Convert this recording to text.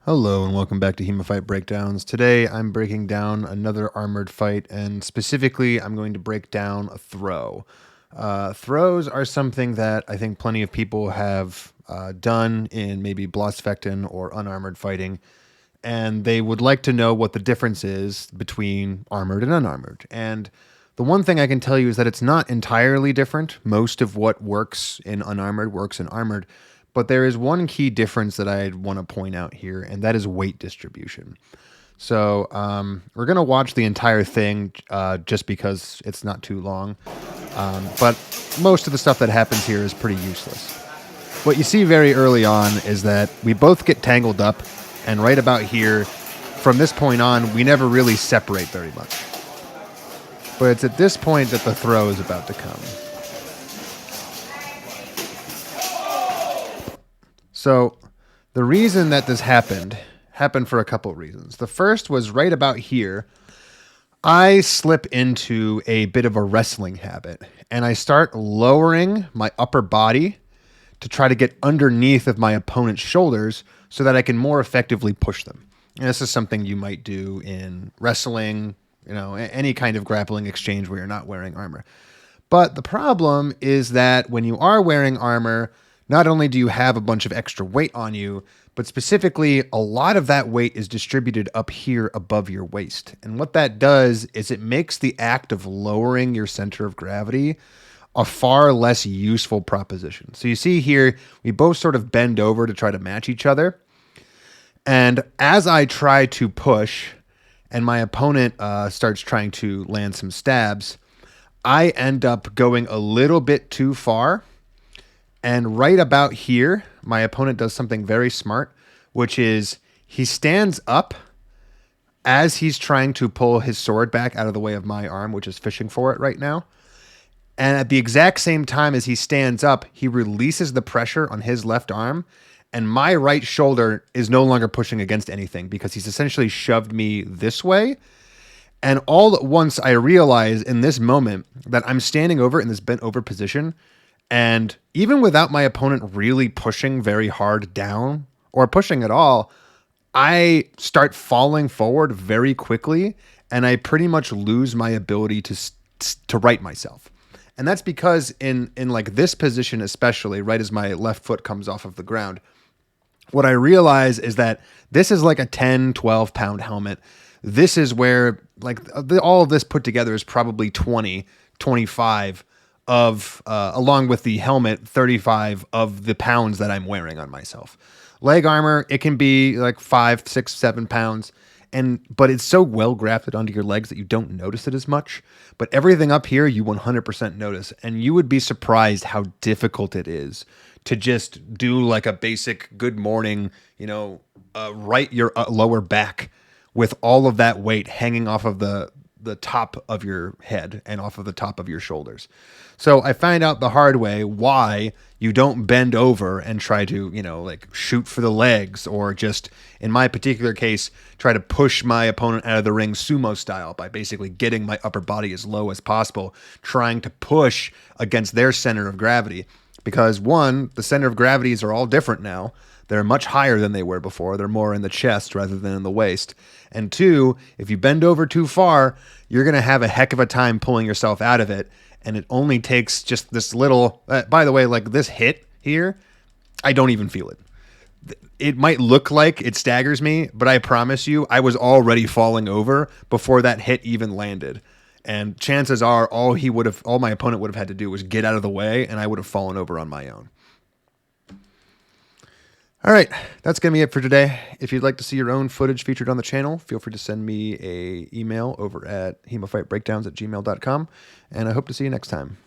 Hello and welcome back to HEMA Fight Breakdowns. Today I'm breaking down another armored fight, and specifically I'm going to break down a throw. Throws are something that I think plenty of people have done in maybe Blossfechten or unarmored fighting, and they would like to know what the difference is between armored and unarmored. And the one thing I can tell you is that it's not entirely different. Most of what works in unarmored works in armored. But there is one key difference that I want to point out here, and that is weight distribution. So we're going to watch the entire thing just because it's not too long. But most of the stuff that happens here is pretty useless. What you see very early on is that we both get tangled up, and right about here, from this point on, we never really separate very much. But it's at this point that the throw is about to come. So the reason that this happened for a couple of reasons. The first was right about here. I slip into a bit of a wrestling habit, and I start lowering my upper body to try to get underneath of my opponent's shoulders so that I can more effectively push them. And this is something you might do in wrestling, any kind of grappling exchange where you're not wearing armor. But the problem is that when you are wearing armor, not only do you have a bunch of extra weight on you, but specifically a lot of that weight is distributed up here above your waist. And what that does is it makes the act of lowering your center of gravity a far less useful proposition. So you see here, we both sort of bend over to try to match each other. And as I try to push and my opponent starts trying to land some stabs, I end up going a little bit too far. And right about here, my opponent does something very smart, which is he stands up as he's trying to pull his sword back out of the way of my arm, which is fishing for it right now. And at the exact same time as he stands up, he releases the pressure on his left arm, and my right shoulder is no longer pushing against anything because he's essentially shoved me this way. And all at once I realize in this moment that I'm standing over in this bent over position. And even without my opponent really pushing very hard down or pushing at all, I start falling forward very quickly, and I pretty much lose my ability to right myself. And that's because in like this position, especially right as my left foot comes off of the ground, what I realize is that this is like a 10, 12 pound helmet. This is where like all of this put together is probably 20, 25 of, along with the helmet, 35 of the pounds that I'm wearing on myself. Leg armor, it can be like 5, 6, 7 pounds. But it's so well grafted onto your legs that you don't notice it as much. But everything up here, you 100% notice. And you would be surprised how difficult it is to just do like a basic good morning, right your lower back with all of that weight hanging off of the top of your head and off of the top of your shoulders. So I find out the hard way why you don't bend over and try to, like shoot for the legs, or just, in my particular case, try to push my opponent out of the ring sumo style by basically getting my upper body as low as possible, trying to push against their center of gravity. Because one, the center of gravities are all different now. They're much higher than they were before. They're more in the chest rather than in the waist. And two, if you bend over too far, you're going to have a heck of a time pulling yourself out of it. And it only takes just this little, by the way, like this hit here, I don't even feel it. It might look like it staggers me, but I promise you, I was already falling over before that hit even landed. And chances are all my opponent would have had to do was get out of the way, and I would have fallen over on my own. All right, that's going to be it for today. If you'd like to see your own footage featured on the channel, feel free to send me an email over at HEMAFightBreakdowns@gmail.com, and I hope to see you next time.